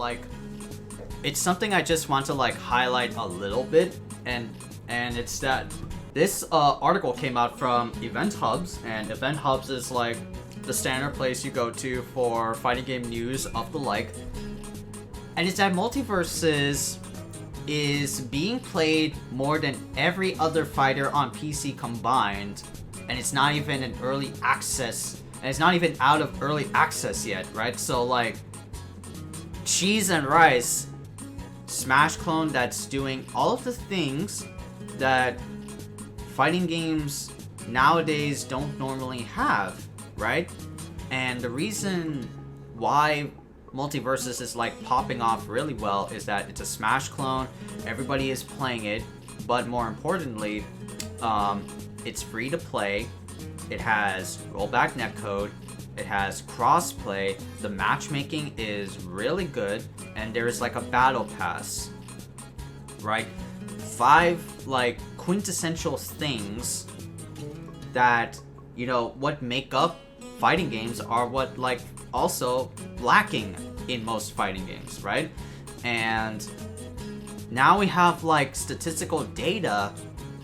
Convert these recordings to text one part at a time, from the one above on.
like, it's something I just want to like highlight a little bit, and it's that this article came out from Event Hubs, and Event Hubs is like the standard place you go to for fighting game news of the like, and it's that Multiversus is being played more than every other fighter on PC combined, and it's not even in early access, and it's not even out of early access yet, right? So like, cheese and rice, Smash clone that's doing all of the things that fighting games nowadays don't normally have, right? And the reason why Multiversus is like popping off really well is that it's a Smash clone, everybody is playing it, but more importantly, it's free to play, it has rollback netcode, it has crossplay, the matchmaking is really good, and there's like a battle pass, right? 5 like quintessential things that, you know, what make up fighting games are what like also lacking in most fighting games, right? And now we have like statistical data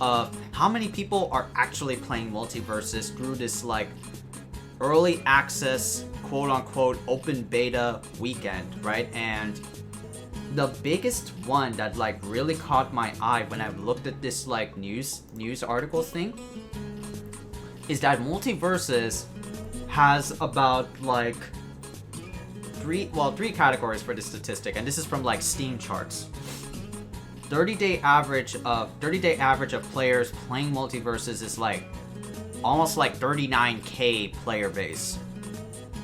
of how many people are actually playing Multiversus through this like early access, quote unquote, open beta weekend, right? And the biggest one that like really caught my eye when I looked at this like news article thing is that Multiversus has about like three categories for this statistic, and this is from like Steam charts. 30-day average of players playing Multiversus is like almost like 39k player base.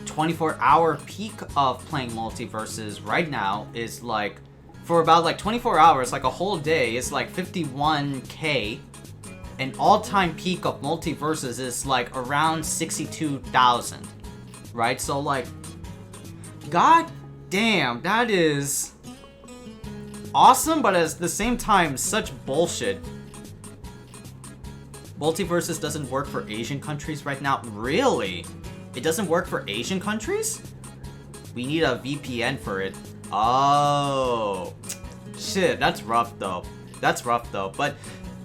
24-hour peak of playing Multiversus right now is like, for about like 24 hours, like a whole day, is like 51k. An all-time peak of Multiversus is like around 62,000, right? So like, god damn, that is awesome, but at the same time, such bullshit. Multiversus doesn't work for Asian countries right now? Really? It doesn't work for Asian countries? We need a VPN for it. Oh. Shit, that's rough though. But,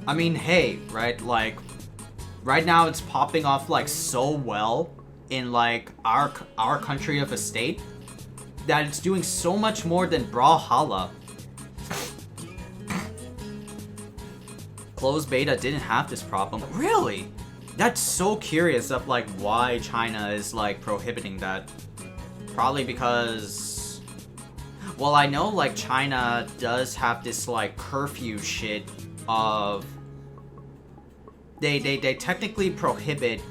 I mean, hey, right? Like, right now it's popping off like so well in like our country of a state that it's doing so much more than Brawlhalla. Closed beta didn't have this problem. Really? That's so curious of like why China is like prohibiting that. Probably because, well, I know like China does have this like curfew shit of they technically prohibit.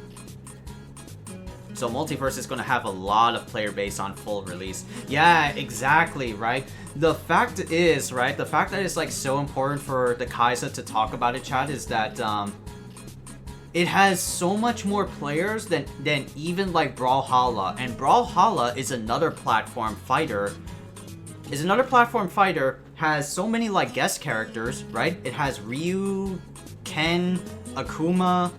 So Multiverse is going to have a lot of player base on full release. Yeah, exactly, right? The fact is, right, the fact that it's like so important for the Khaiza to talk about it, chat, is that it has so much more players than even like Brawlhalla. And Brawlhalla is another platform fighter. Has so many like guest characters, right? It has Ryu, Ken, Akuma,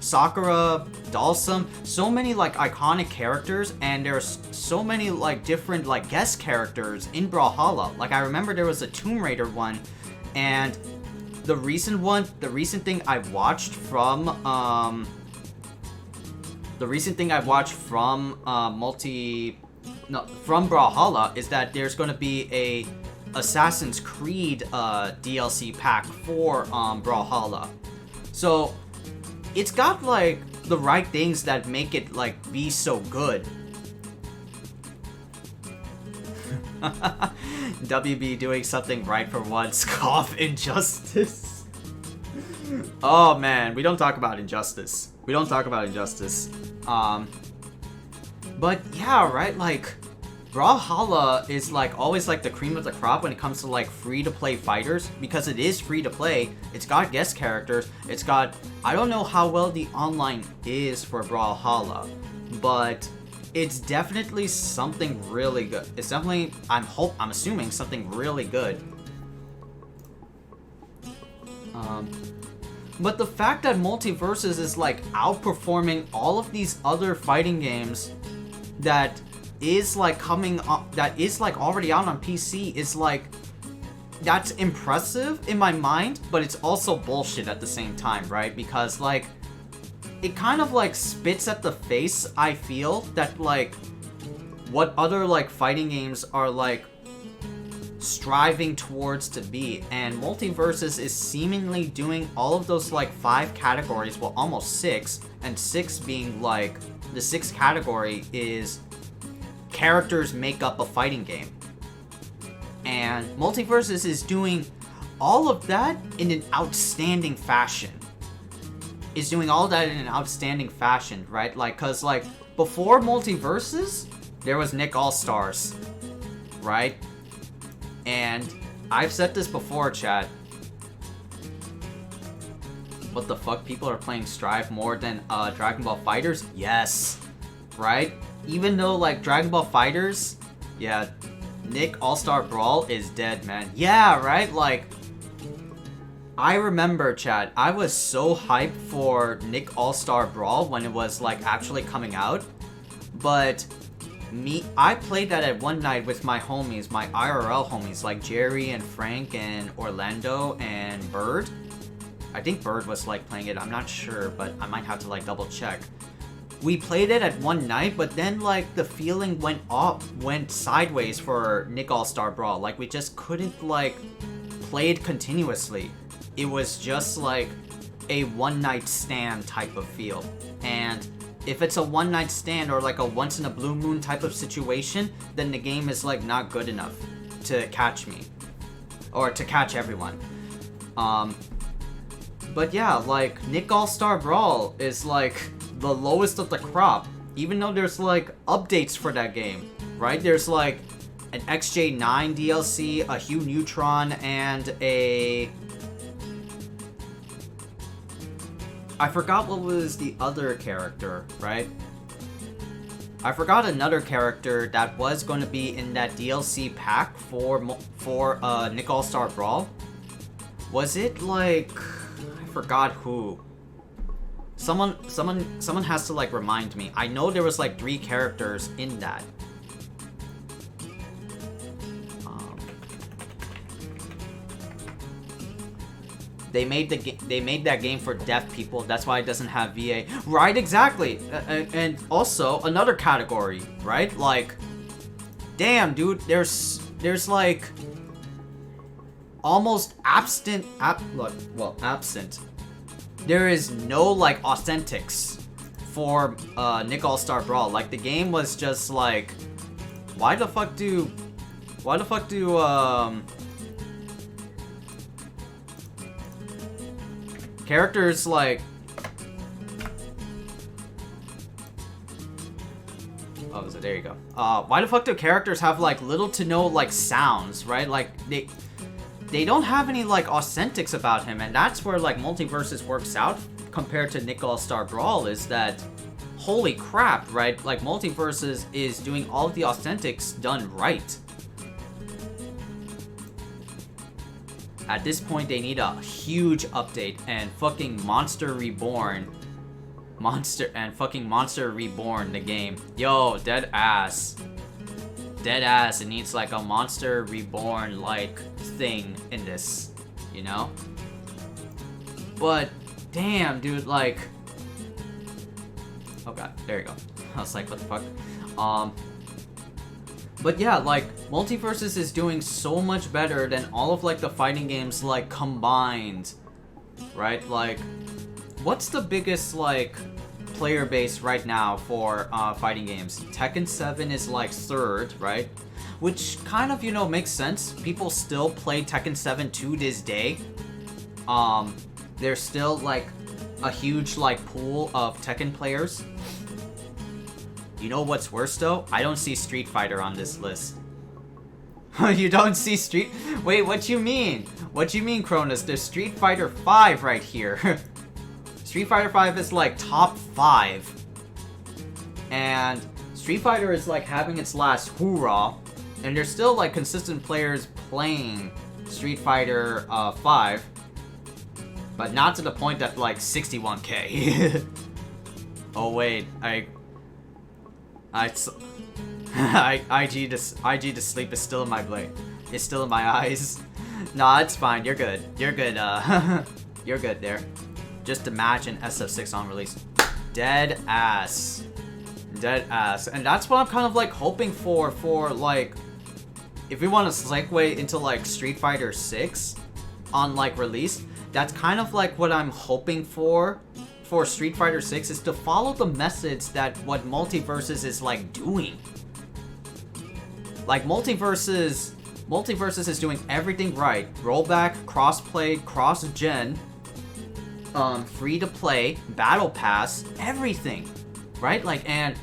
Sakura, Dalsum, so many like iconic characters, and there's so many like different like guest characters in Brawlhalla. Like I remember there was a Tomb Raider one, and the recent thing I watched from from Brawlhalla is that there's going to be a Assassin's Creed DLC pack for Brawlhalla. So it's got like the right things that make it like be so good. WB doing something right for once. Cough, Injustice. Oh man, we don't talk about Injustice. But yeah, right, like Brawlhalla is like always like the cream of the crop when it comes to like free to play fighters, because it is free to play. It's got guest characters. It's got, I don't know how well the online is for Brawlhalla, but it's definitely something really good. It's definitely, I'm assuming something really good. But the fact that Multiversus is like outperforming all of these other fighting games that is like coming up, that is like already out on PC is like, that's impressive in my mind, but it's also bullshit at the same time, right? Because like, it kind of like spits at the face, I feel, that like what other like fighting games are like striving towards to be, and Multiversus is seemingly doing all of those like 5 categories, well almost 6, and 6 being like, the 6th category is characters make up a fighting game. And Multiversus is doing all of that in an outstanding fashion. Right? Like, cause like, before Multiversus, there was Nick All-Stars, right? And I've said this before, chat. What the fuck? People are playing Strive more than Dragon Ball FighterZ? Yes. Right? Even though, like, Dragon Ball FighterZ, yeah, Nick All-Star Brawl is dead, man. Yeah, right? Like, I remember, chat, I was so hyped for Nick All-Star Brawl when it was, like, actually coming out. But I played that at one night with my homies, my IRL homies, like Jerry and Frank and Orlando and Bird. I think Bird was like playing it, I'm not sure, but I might have to like double check. We played it at one night, but then like the feeling went sideways for Nick All-Star Brawl. Like we just couldn't like play it continuously. It was just like a one night stand type of feel. And if it's a one night stand or like a once in a blue moon type of situation, then the game is like not good enough to catch me. Or to catch everyone. But yeah, like Nick All-Star Brawl is like the lowest of the crop. Even though there's like updates for that game, right? There's like an XJ9 DLC, a Hugh Neutron, and a... I forgot what was the other character, right? I forgot another character that was going to be in that DLC pack for Nick All-Star Brawl. Was it like... I forgot who. Someone has to like remind me. I know there was like 3 characters in that. They made that game for deaf people. That's why it doesn't have VA. Right, exactly. And also another category, right? Like, damn, dude. There's like almost absent. There is no like authentics for Nick All-Star Brawl. Like the game was just like, why the fuck do characters like... Oh, so there you go. Why the fuck do characters have like little to no like sounds, right? Like they don't have any like authentics about him, and that's where like Multiversus works out compared to Nick All-Star Brawl, is that holy crap, right? Like Multiversus is doing all of the authentics done right. At this point, they need a huge update, and fucking Monster Reborn, the game. Yo, dead ass. It needs like a Monster Reborn like thing in this, you know? But damn, dude, like, oh god, there you go. I was like, what the fuck? But yeah, like, Multiversus is doing so much better than all of, like, the fighting games, like, combined, right? Like, what's the biggest, like, player base right now for fighting games? Tekken 7 is, like, 3rd, right? Which kind of, you know, makes sense. People still play Tekken 7 to this day. There's still, like, a huge, like, pool of Tekken players. You know what's worse, though? I don't see Street Fighter on this list. You don't see Street... Wait, what you mean? What you mean, Cronus? There's Street Fighter 5 right here. Street Fighter 5 is, like, top 5. And Street Fighter is, like, having its last hoorah. And there's still, like, consistent players playing Street Fighter 5. But not to the point that, like, 61k. Oh, wait. IG to sleep is still in my brain. It's still in my eyes. Nah, it's fine. You're good. You're good. You're good there. Just imagine SF6 on release. Dead ass. Dead ass. And that's what I'm kind of like hoping for like, if we want to segue into like Street Fighter 6 on like release, that's kind of like what I'm hoping for Street Fighter 6 is to follow the methods that what Multiversus is like doing. Like Multiversus is doing everything right. Rollback, crossplay, cross-gen, free to play, battle pass, everything, right? Like, and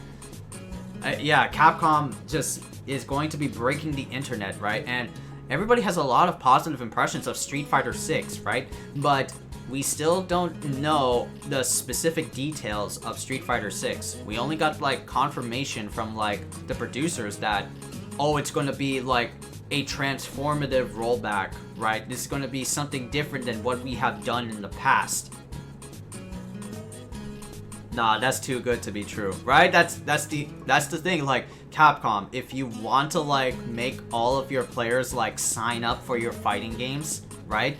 yeah, Capcom just is going to be breaking the internet, right? And everybody has a lot of positive impressions of Street Fighter 6, right? But we still don't know the specific details of Street Fighter 6. We only got like confirmation from like the producers that, oh, it's going to be like a transformative rollback, right? This is going to be something different than what we have done in the past. Nah, that's too good to be true, right? That's the thing. Like Capcom, if you want to like make all of your players like sign up for your fighting games, right?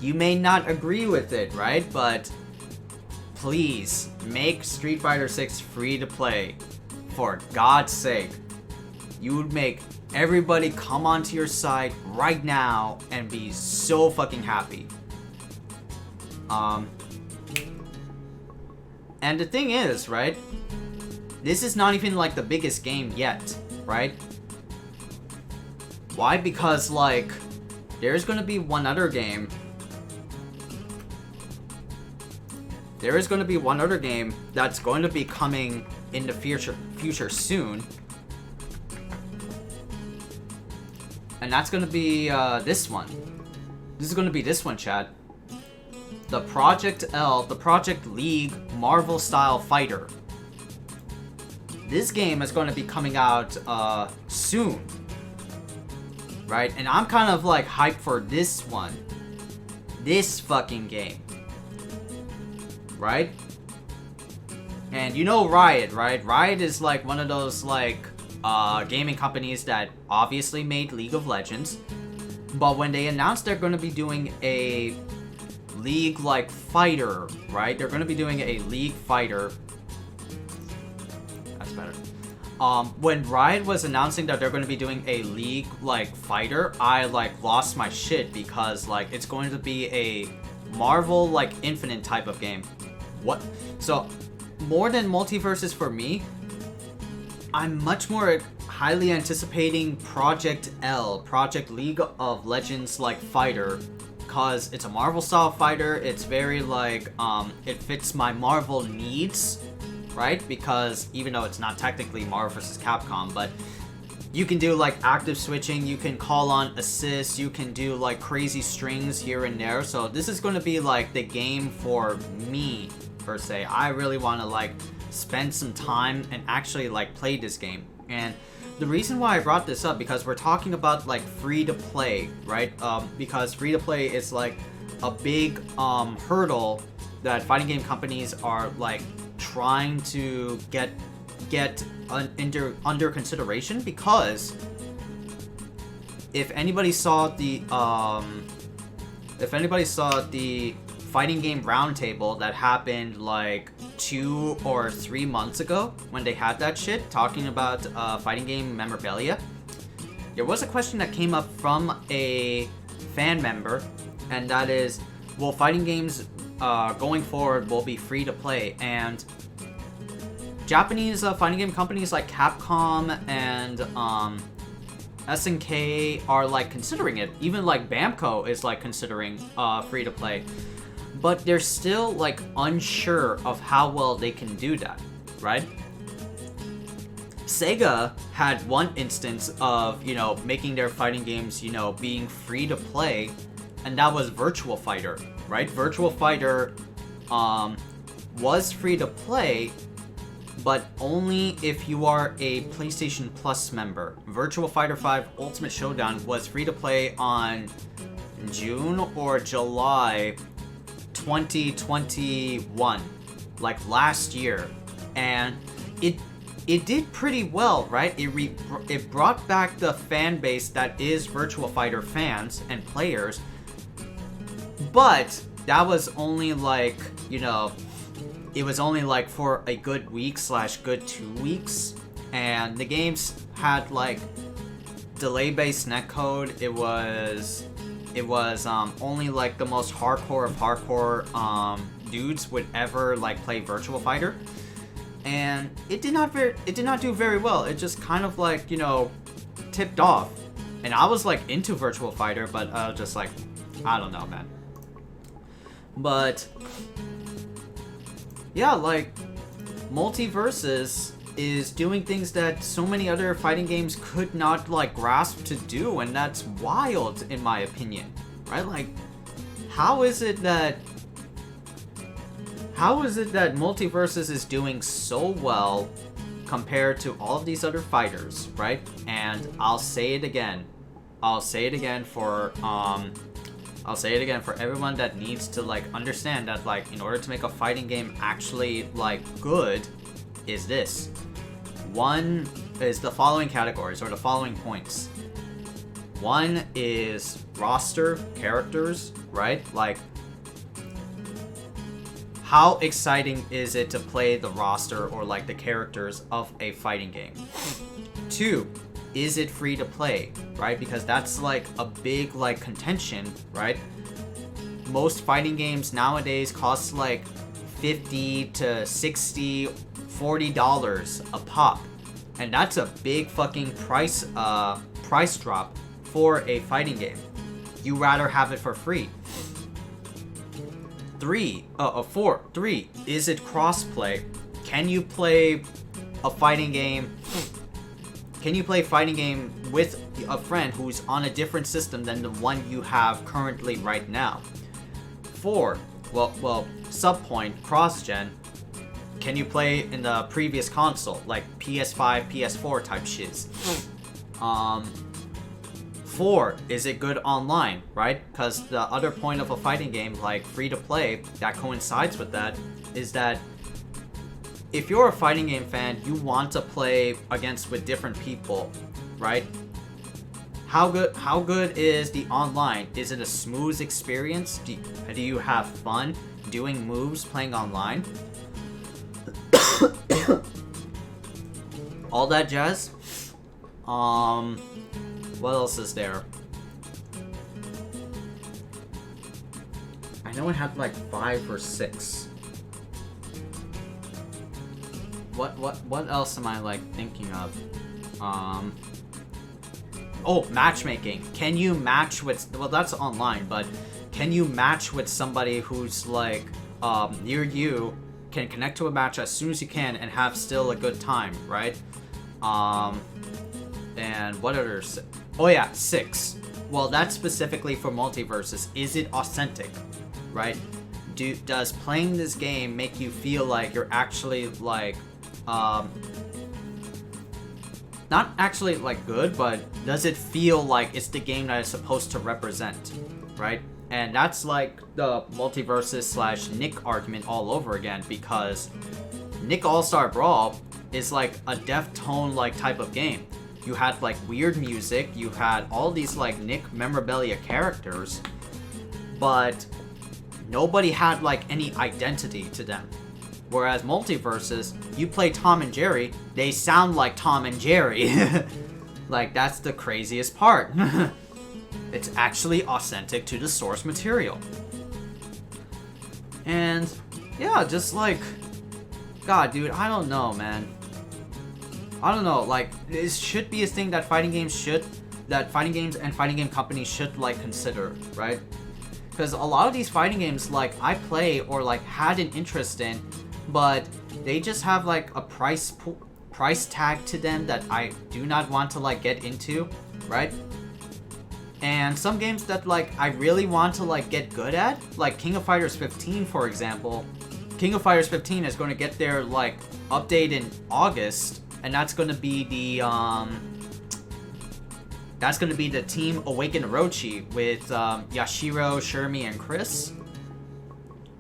You may not agree with it, right? But please make Street Fighter 6 free to play, for God's sake. You would make everybody come onto your side right now and be so fucking happy. And the thing is, right? This is not even like the biggest game yet, right? Why? Because like there's gonna be one other game. There is going to be one other game that's going to be coming in the future soon. And that's going to be this one. This is going to be this one, Chad. The Project L, the Project League Marvel style fighter. This game is going to be coming out soon. Right? And I'm kind of like hyped for this one. This fucking game. Right? And you know Riot, right? Riot is like one of those like gaming companies that obviously made League of Legends. But when they announced they're going to be doing a League like fighter, right? They're going to be doing a League fighter. That's better. When Riot was announcing that they're going to be doing a League like fighter, I like lost my shit because like it's going to be a Marvel like Infinite type of game. What? So, more than Multiversus for me, I'm much more highly anticipating Project L, Project League of Legends like fighter, cause it's a Marvel style fighter. It's very like it fits my Marvel needs, right? Because even though it's not technically Marvel vs. Capcom, but you can do like active switching, you can call on assists, you can do like crazy strings here and there. So this is going to be like the game for me, per se. I really want to like spend some time and actually like play this game. And the reason why I brought this up, because we're talking about like free to play, right? Because free to play is like a big hurdle that fighting game companies are like trying to get under consideration, because if anybody saw the fighting game roundtable that happened like 2 or 3 months ago, when they had that shit talking about fighting game memorabilia, there was a question that came up from a fan member, and that is, will fighting games going forward will be free to play? And Japanese fighting game companies like Capcom and SNK are like considering it. Even like Bamco is like considering free to play, but they're still like unsure of how well they can do that, right? Sega had one instance of, you know, making their fighting games, you know, being free to play, and that was Virtua Fighter, right? Virtua Fighter was free to play, but only if you are a PlayStation Plus member. Virtua Fighter 5 Ultimate Showdown was free to play on June or July 2021, like last year, and it did pretty well, right? It brought back the fan base that is Virtua Fighter fans and players, but that was only like, you know, it was only like for a good week / good 2 weeks, and the games had like delay-based netcode. It was only like the most hardcore of hardcore dudes would ever like play Virtua Fighter, and it did not do very well. It just kind of like, you know, tipped off, and I was like into Virtua Fighter, but just like, I don't know, man. But yeah, like Multiversus is doing things that so many other fighting games could not like grasp to do, and that's wild in my opinion, right? Like, how is it that Multiversus is doing so well compared to all of these other fighters, right? And I'll say it again for everyone that needs to like understand that, like, in order to make a fighting game actually like good, is this. One is the following categories, or the following points. One is roster, characters, right? Like, how exciting is it to play the roster or like the characters of a fighting game? 2, is it free to play, right? Because that's like a big like contention, right? Most fighting games nowadays cost like $50 to $60, $40 a pop, and that's a big fucking price drop for a fighting game. You rather have it for free. 3, is it crossplay? Can you play a fighting game? Can you play a fighting game with a friend who's on a different system than the one you have currently right now? 4, subpoint, cross-gen. Can you play in the previous console, like PS5, PS4 type shiz? 4, is it good online, right? Because the other point of a fighting game, like free to play, that coincides with that, is that if you're a fighting game fan, you want to play with different people, right? How good is the online? Is it a smooth experience? Do you have fun doing moves playing online? All that jazz. What else is there? I know I had like 5 or 6. What else am I like thinking of? Oh, matchmaking. Can you match with, well, that's online, but can you match with somebody who's like near you, can connect to a match as soon as you can and have still a good time, right? And what others? Oh yeah, 6. Well, that's specifically for Multiversus. Is it authentic, right? Does playing this game make you feel like you're actually like not actually like good, but does it feel like it's the game that it's supposed to represent, right? And that's like the Multiversus / Nick argument all over again, because Nick All-Star Brawl is like a Deftone like type of game. You had like weird music, you had all these like Nick memorabilia characters, but nobody had like any identity to them. Whereas Multiversus, you play Tom and Jerry, they sound like Tom and Jerry. Like, that's the craziest part. It's actually authentic to the source material. And yeah, just like, God, dude, I don't know, man. I don't know, like, this should be a thing that fighting games and fighting game companies should like consider, right? Because a lot of these fighting games, like, I play or like had an interest in, but they just have like a price tag to them that I do not want to like get into, right? And some games that like I really want to like get good at, like King of Fighters 15, for example. King of Fighters 15 is going to get their like update in August, and that's going to be the Team Awaken Orochi with Yashiro, Shermie, and Chris.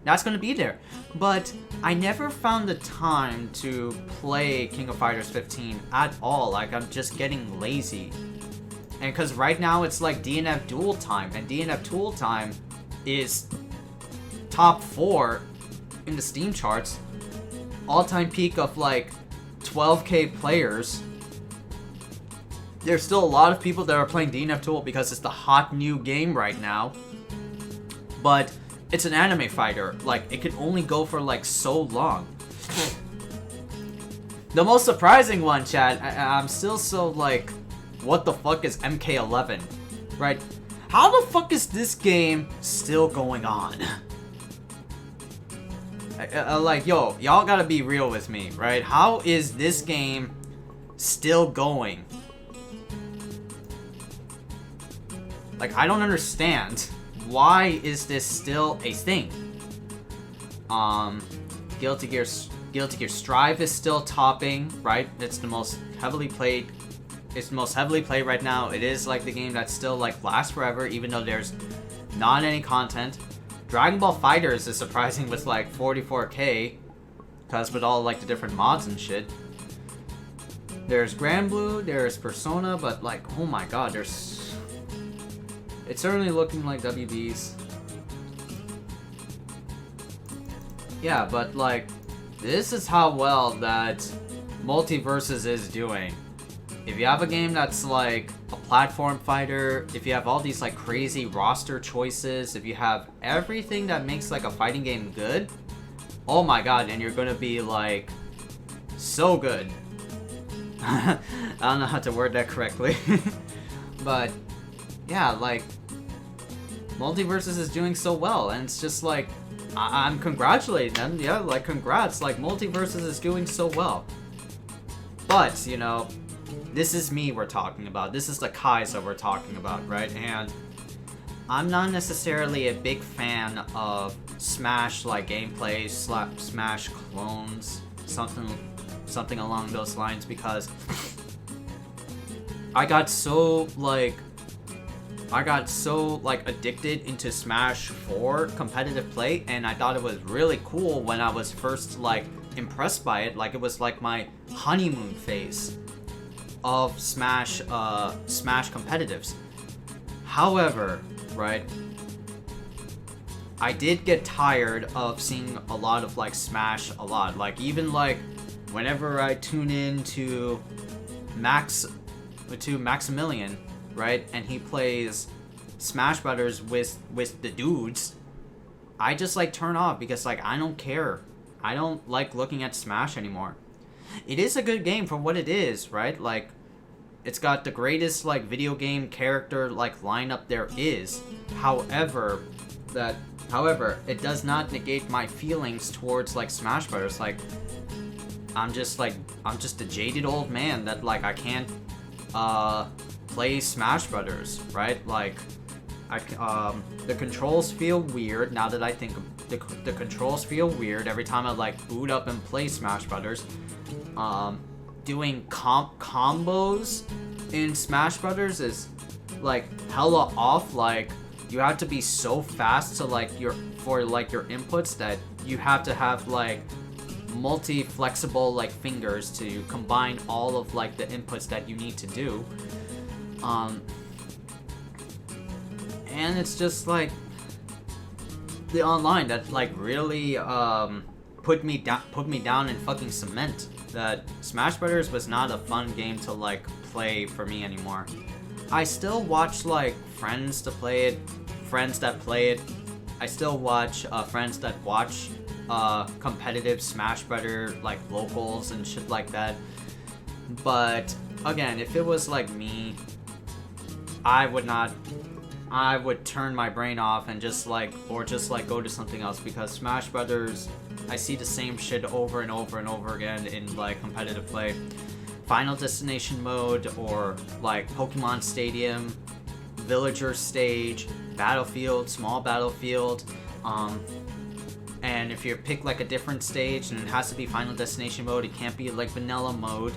That's gonna be there. But I never found the time to play King of Fighters 15 at all. Like, I'm just getting lazy. And because right now it's like DNF Duel Time, and DNF Duel Time is top 4 in the Steam charts. All-time peak of like 12k players. There's still a lot of people that are playing DNF Duel because it's the hot new game right now. But it's an anime fighter. Like, it could only go for like so long. The most surprising one, chat, I'm still so like, what the fuck is MK11? Right? How the fuck is this game still going on? Like, yo, y'all gotta be real with me, right? How is this game still going? Like, I don't understand. Why is this still a thing? Guilty Gear Strive is still topping, right? It's the most heavily played. It's the most heavily played right now. It is like the game that still like lasts forever, even though there's not any content. Dragon Ball FighterZ is surprising with like 44k, because with all like the different mods and shit. There's Grand Blue, there's Persona, but like, oh my god, there's... It's certainly looking like WBs. Yeah, but like, this is how well that Multiversus is doing. If you have a game that's like a platform fighter, if you have all these like crazy roster choices, if you have everything that makes like a fighting game good, oh my god, and you're gonna be like so good. I don't know how to word that correctly. But yeah, like Multiversus is doing so well, and it's just like I'm congratulating them. Yeah, like congrats, like Multiversus is doing so well. But, you know, this is me we're talking about. This is the Khaiza we're talking about, right? And I'm not necessarily a big fan of Smash like gameplay, Smash clones, something along those lines, because I got so addicted into Smash 4 competitive play, and I thought it was really cool when I was first like impressed by it. Like, it was like my honeymoon phase of Smash competitives. However, right, I did get tired of seeing a lot of like Smash a lot. Like, even like whenever I tune in to Maximilian, right, and he plays Smash Brothers with the dudes, I just like turn off, because like I don't care. I don't like looking at Smash anymore. It is a good game for what it is, right? Like, it's got the greatest like video game character like lineup there is. However, it does not negate my feelings towards like Smash Brothers. Like, I'm just a jaded old man that like I can't play Smash Brothers, right? Like, the controls feel weird now that I think the controls feel weird every time I like boot up and play Smash Brothers. Doing combos in Smash Brothers is like hella off. Like, you have to be so fast to like your inputs that you have to have like multi-flexible like fingers to combine all of like the inputs that you need to do. And it's just like the online that like really put me down in fucking cement. That Smash Brothers was not a fun game to like play for me anymore. I still watch like friends that play it. I still watch friends that watch competitive Smash Brother like locals and shit like that. But again, if it was like me, I would turn my brain off and just go to something else, because Smash Brothers, I see the same shit over and over and over again in like competitive play. Final Destination mode, or like Pokemon Stadium, Villager stage, Battlefield, small Battlefield, and if you pick like a different stage and it has to be Final Destination mode, it can't be like vanilla mode,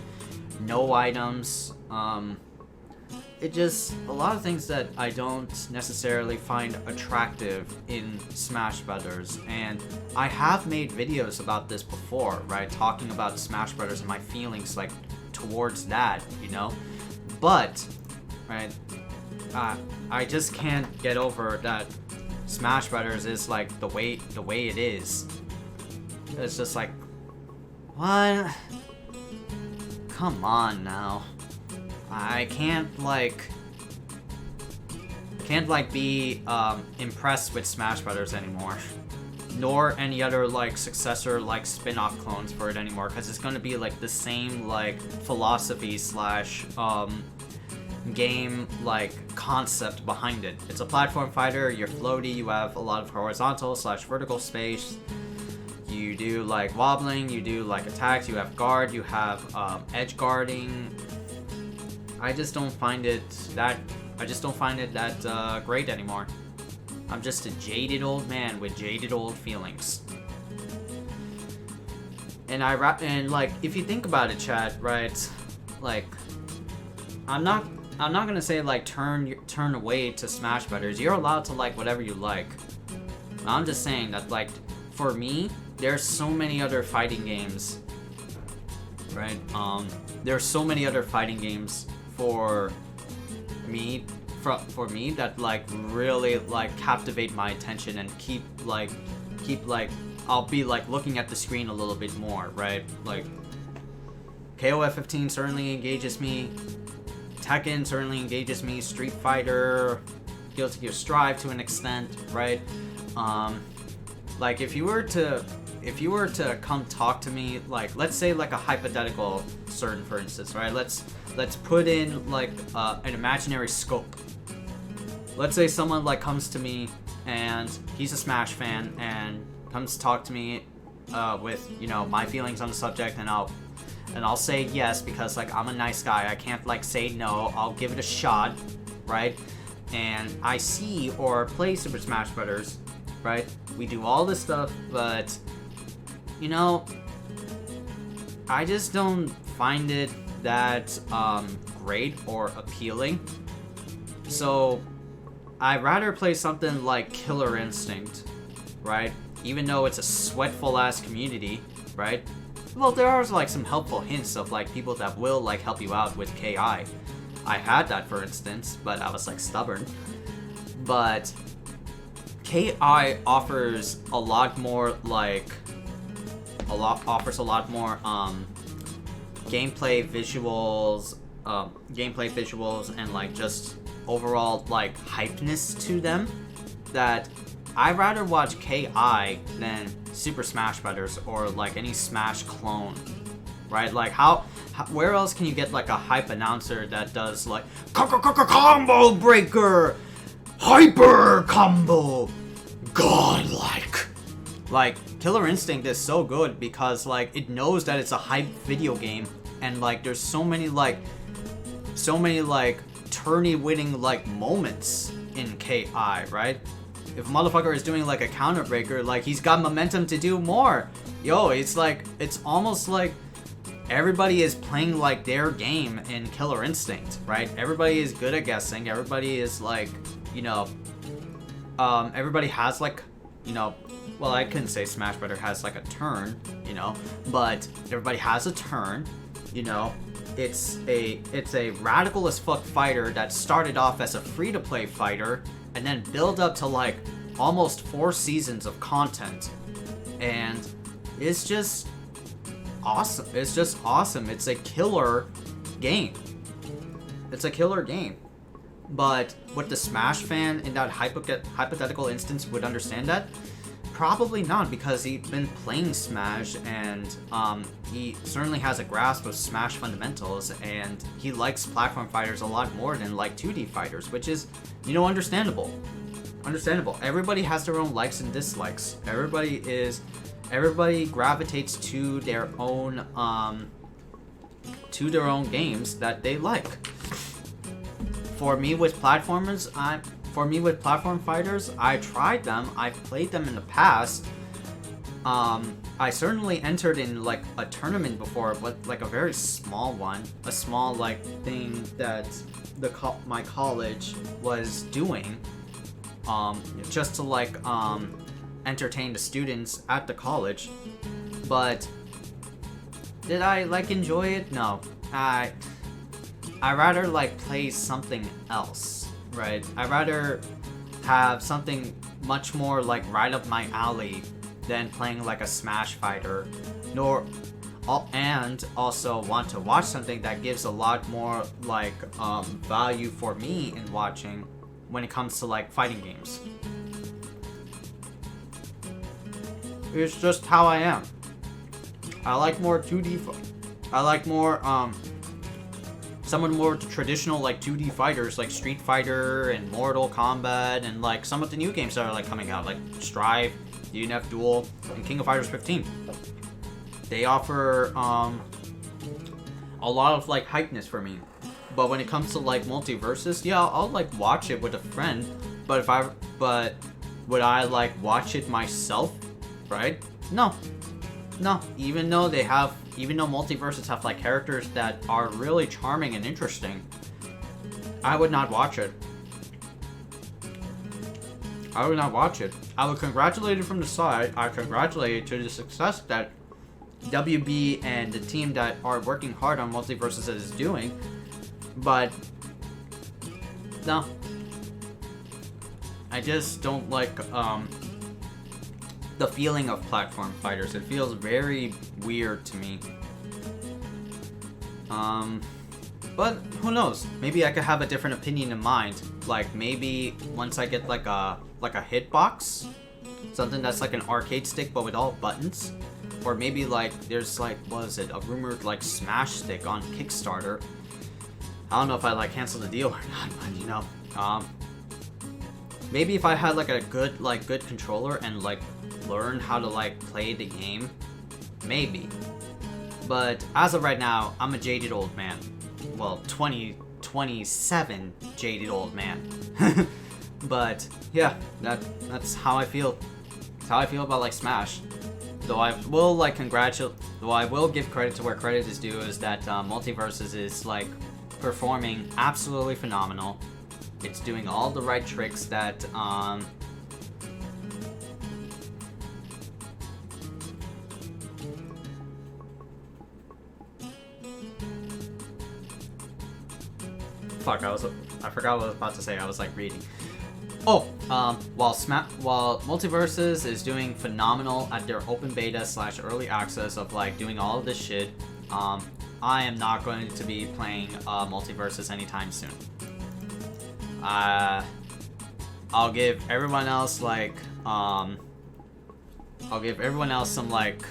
no items. it just, a lot of things that I don't necessarily find attractive in Smash Brothers, and I have made videos about this before, right, talking about Smash Brothers and my feelings, like, towards that, you know, but, right, I just can't get over that Smash Brothers is, like, the way it is. It's just like, what? Come on now. I can't be impressed with Smash Brothers anymore, nor any other like successor like spin-off clones for it anymore, because it's gonna be like the same like philosophy slash game like concept behind it. It's a platform fighter, you're floaty, you have a lot of horizontal slash vertical space, you do like wobbling, you do like attacks, you have guard, you have edge guarding. I just don't find it that great anymore. I'm just a jaded old man with jaded old feelings. And like, if you think about it, chat, right? Like, I'm not gonna say like turn away to Smash Brothers. You're allowed to like whatever you like. I'm just saying that, like, for me, there's so many other fighting games, right? There's so many other fighting games for me that like really like captivate my attention and keep like I'll be like looking at the screen a little bit more, right? Like KOF 15 certainly engages me, Tekken certainly engages me, Street Fighter, Guilty Gear Strive to an extent, right? Like if you were to come talk to me, like let's say like a hypothetical certain, for instance, right? Let's put in like an imaginary scope. Let's say someone like comes to me and he's a Smash fan and comes to talk to me with, you know, my feelings on the subject, and I'll say yes because like I'm a nice guy. I can't like say no. I'll give it a shot, right? And I see or play Super Smash Brothers, right? We do all this stuff, but you know, I just don't find it that great or appealing. So I'd rather play something like Killer Instinct, right? Even though it's a sweatful ass community, right? Well, there are like some helpful hints of like people that will like help you out with KI. I had that, for instance, but I was like stubborn. But KI offers a lot more gameplay visuals and like just overall like hypeness to them, that I'd rather watch KI than Super Smash Brothers or like any Smash clone, right? Like where else can you get like a hype announcer that does like combo breaker, hyper combo, godlike? Like Killer Instinct is so good because like it knows that it's a hype video game, and like there's so many tourney winning like moments in KI, right? If a motherfucker is doing like a counter breaker, like he's got momentum to do more. Yo, it's almost like everybody is playing like their game in Killer Instinct, right? Everybody is good at guessing. Everybody is like, you know, everybody has like, you know, well, I couldn't say Smash Brothers has like a turn, you know, but everybody has a turn, you know. It's a radical as fuck fighter that started off as a free-to-play fighter and then build up to like almost 4 seasons of content, and it's just awesome. It's just awesome. It's a killer game. But would the Smash fan in that hypothetical instance would understand that? Probably not, because he's been playing Smash and he certainly has a grasp of Smash fundamentals, and he likes platform fighters a lot more than like 2D fighters, which is, you know, understandable. Everybody has their own likes and dislikes. Everybody gravitates to their own games that they like. For me with platform fighters, I tried them, I've played them in the past, I certainly entered in like a tournament before, but like a very small one, a small like thing that my college was doing, just to like entertain the students at the college. But did I like enjoy it? No, I rather like play something else, right? I rather have something much more like right up my alley than playing like a Smash fighter, and also want to watch something that gives a lot more like value for me in watching when it comes to like fighting games. It's just how I am. I like more 2D. I like more some of the more traditional like 2D fighters like Street Fighter and Mortal Kombat, and like some of the new games that are like coming out like Strive, DNF Duel, and King of Fighters 15. They offer a lot of like hypeness for me. But when it comes to like Multiversus, yeah, I'll like watch it with a friend. But would I like watch it myself? Right? No. Even though Multiversus have like characters that are really charming and interesting, I would not watch it. I would congratulate it from the side. I congratulate it to the success that WB and the team that are working hard on Multiversus is doing. But no. I just don't like the feeling of platform fighters. It feels very weird to me. But who knows? Maybe I could have a different opinion in mind. Like maybe once I get like a hitbox, something that's like an arcade stick but with all buttons, or maybe like there's like a rumored like Smash stick on Kickstarter. I don't know if I like cancel the deal or not, but you know, maybe if I had like a good controller and like learn how to like play the game, maybe. But as of right now, I'm a jaded old man. Well, 27 jaded old man. But yeah, that's how I feel. That's how I feel about like Smash. Though I will give credit to where credit is due, is that Multiversus is like performing absolutely phenomenal. It's doing all the right tricks that fuck, I forgot what I was about to say. I was like reading. Oh, while Multiversus is doing phenomenal at their open beta / early access of like doing all of this shit, I am not going to be playing Multiversus anytime soon. I'll give everyone else like some like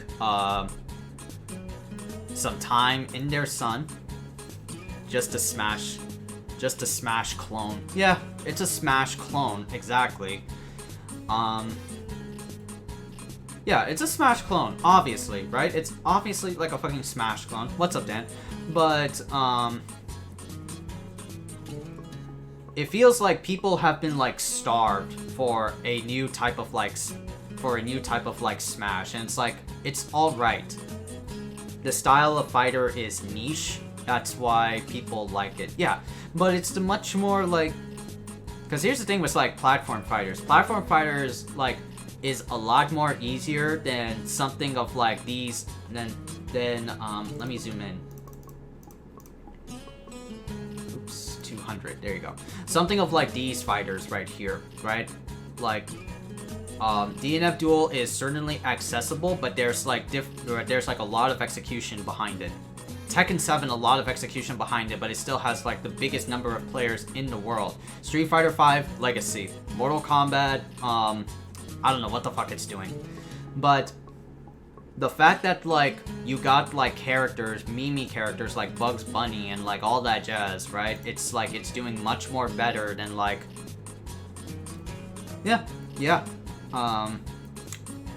some time in their sun just to smash clone. Yeah, it's a Smash clone, exactly. Yeah, it's a Smash clone, obviously, right? It's obviously like a fucking Smash clone. What's up, Dan? But it feels like people have been like starved for a new type of like Smash, and it's like it's all right. The style of fighter is niche. That's why people like it. Yeah, but it's the much more like, because here's the thing with like platform fighters. Platform fighters like is a lot more easier than something of like these. Then let me zoom in. Oops, 200. There you go. Something of like these fighters right here, right? Like DNF Duel is certainly accessible, but there's like a lot of execution behind it. Tekken 7, a lot of execution behind it, but it still has like the biggest number of players in the world. Street Fighter 5 Legacy, Mortal Kombat, I don't know what the fuck it's doing. But the fact that like you got like characters, meme characters like Bugs Bunny and like all that jazz, right? It's like it's doing much more better than like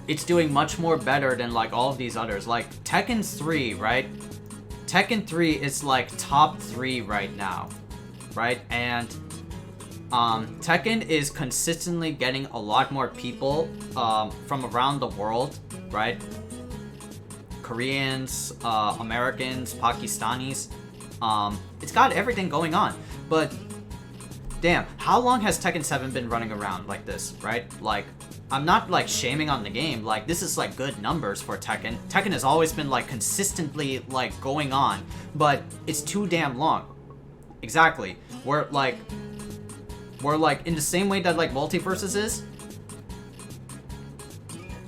it's doing much more better than like all of these others. Like Tekken 3, right? Tekken 3 is like top 3 right now, right? And Tekken is consistently getting a lot more people from around the world right? Koreans, Americans, Pakistanis. It's got everything going on. But damn, how long has Tekken 7 been running around like this, right? Like, I'm not like shaming on the game. Like, this is like good numbers for Tekken. Tekken has always been like consistently like going on, but it's too damn long. Exactly. We're like in the same way that like Multiversus is.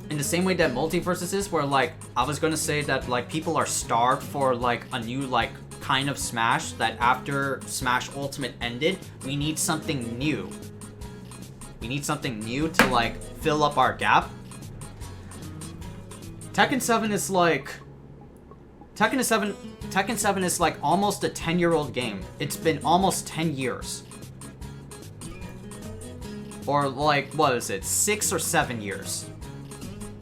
In the same way that Multiversus is, where like I was gonna say that like people are starved for like a new like kind of Smash, that after Smash Ultimate ended, we need something new. We need something new to like fill up our gap. Tekken 7 is like Tekken 7 is like almost a 10-year-old game. It's been almost 10 years. Or like, what is it? 6 or 7 years.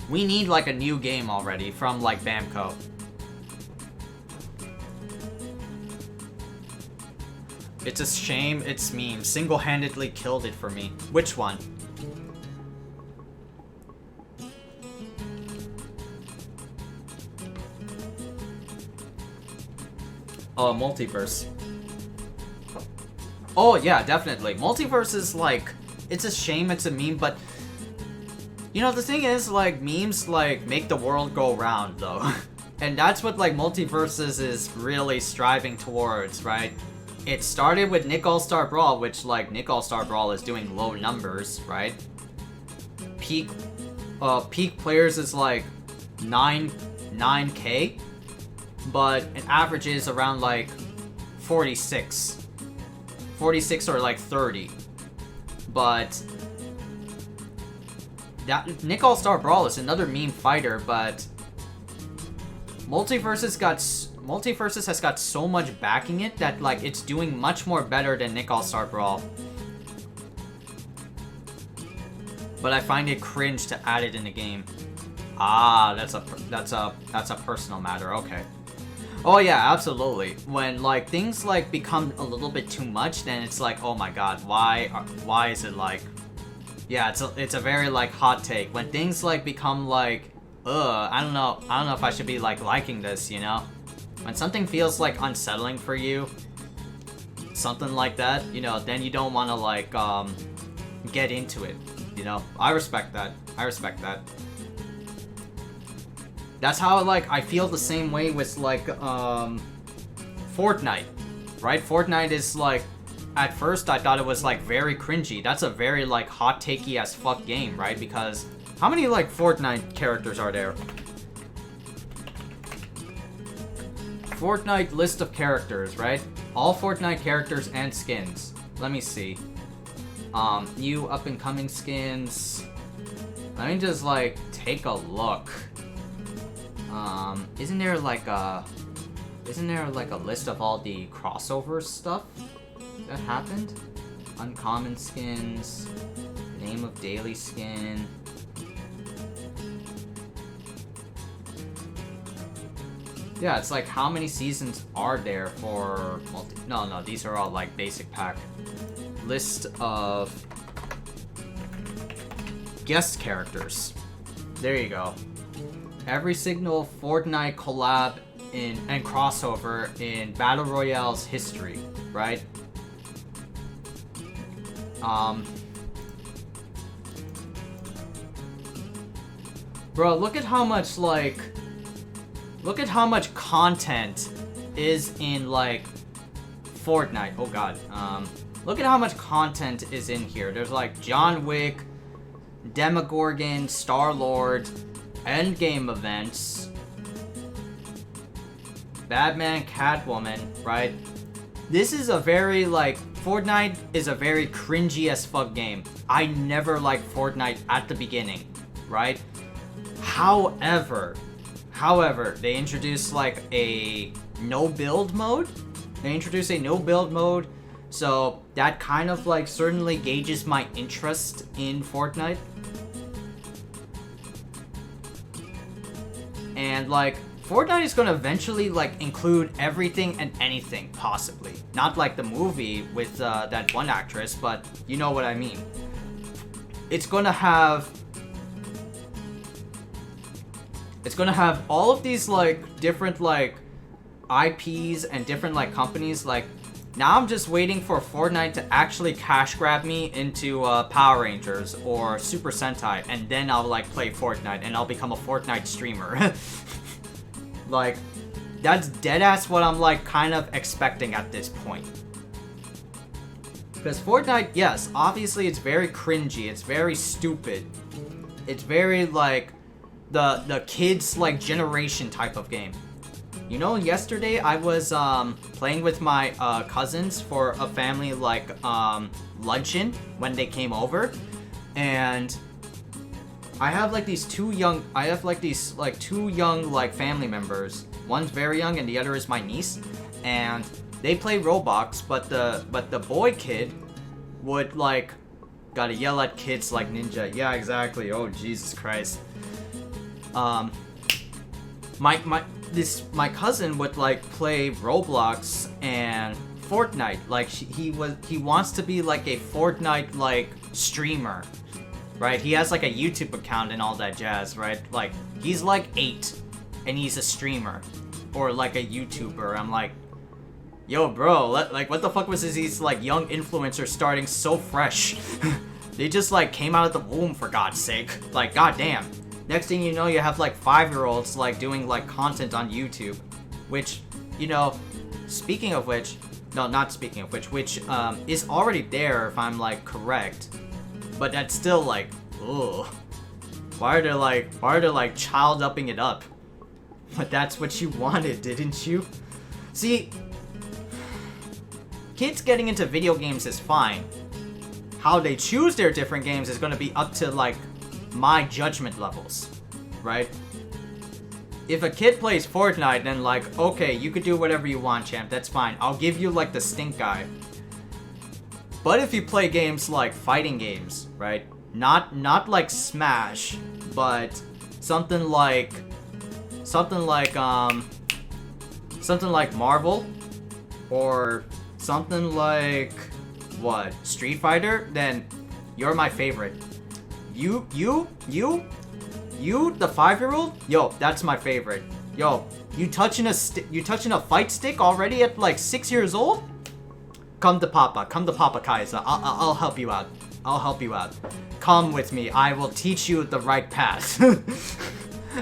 We need like a new game already from like Bamco. It's a shame its meme single-handedly killed it for me. Which one? Oh, Multiverse. Oh yeah, definitely. Multiverse is like, it's a shame it's a meme, but you know, the thing is, like, memes like make the world go round though. And that's what like Multiversus is really striving towards, right? It started with Nick All-Star Brawl, which like Nick All-Star Brawl is doing low numbers, right? Peak players is like 9K, but it averages around like 46 or like 30. But that Nick All-Star Brawl is another meme fighter, but Multiversus has got so much backing it that like it's doing much more better than Nick All-Star Brawl. But I find it cringe to add it in the game. Ah, that's a personal matter. Okay. Oh yeah, absolutely. When like things like become a little bit too much, then it's like, oh my god, why is it like? Yeah, it's a very like hot take. When things like become like, I don't know if I should be like liking this, you know? When something feels like unsettling for you, something like that, you know, then you don't want to like get into it, you know? I respect that. That's how like I feel the same way with like Fortnite, right? Fortnite is like, at first I thought it was like very cringy. That's a very like hot takey as fuck game, right? Because how many like Fortnite characters are there? Fortnite list of characters, right? All Fortnite characters and skins. Let me see. New up and coming skins. Let me just like take a look. Isn't there like a list of all the crossover stuff that happened? Uncommon skins, name of daily skin. Yeah, it's like how many seasons are there for No, these are all like basic pack. List of guest characters. There you go. Every single Fortnite collab and crossover in Battle Royale's history, right? Bro, look at how much content is in like Fortnite. Oh god. Look at how much content is in here. There's like John Wick, Demogorgon, Star-Lord, endgame events, Batman, Catwoman, right? This is a very like, Fortnite is a very cringy as fuck game. I never liked Fortnite at the beginning, right? However, they introduced like a no build mode. So that kind of like certainly gauges my interest in Fortnite. And like, Fortnite is gonna eventually like include everything and anything, possibly. Not like the movie with that one actress, but you know what I mean. It's gonna have It's gonna have all of these like different like IPs and different like companies. Like now I'm just waiting for Fortnite to actually cash grab me into Power Rangers or Super Sentai, and then I'll like play Fortnite and I'll become a Fortnite streamer. Like that's deadass what I'm like kind of expecting at this point. Because Fortnite, yes, obviously it's very cringy, it's very stupid. It's very like the kids like generation type of game. You know, yesterday I was playing with my cousins for a family like luncheon when they came over, and I have like these two young like family members. One's very young and the other is my niece, and they play Roblox, but the boy kid would like gotta yell at kids like ninja. Yeah, exactly. Oh Jesus Christ. My cousin would like play Roblox and Fortnite. Like he wants to be like a Fortnite like streamer, right? He has like a YouTube account and all that jazz, right? Like he's like 8 and he's a streamer or like a YouTuber. I'm like, yo bro, like what the fuck was these like young influencers starting so fresh? They just like came out of the womb, for God's sake. Like goddamn. Next thing you know, you have like 5-year-olds like doing like content on YouTube, which, you know, speaking of which, no, not speaking of which is already there if I'm like correct, but that's still like, ugh. Why are they like child upping it up? But that's what you wanted, didn't you? See, kids getting into video games is fine. How they choose their different games is going to be up to like my judgment levels, right? If a kid plays Fortnite, then like, okay, you could do whatever you want, champ, that's fine. I'll give you like the stink eye. But if you play games like fighting games, right? Not like Smash, but something like Marvel, or something like what? Street Fighter, then you're my favorite. You, the 5-year-old? Yo, that's my favorite. Yo, you touching a fight stick already at like 6 years old? Come to Papa, Khaiza. I'll help you out. I'll help you out. Come with me. I will teach you the right path.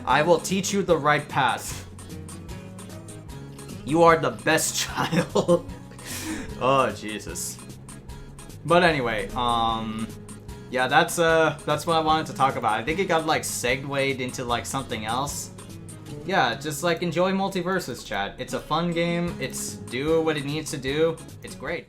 I will teach you the right path. You are the best child. Oh Jesus. But anyway, yeah, that's what I wanted to talk about. I think it got like segued into like something else. Yeah, just like enjoy Multiversus, chat. It's a fun game. It's do what it needs to do. It's great.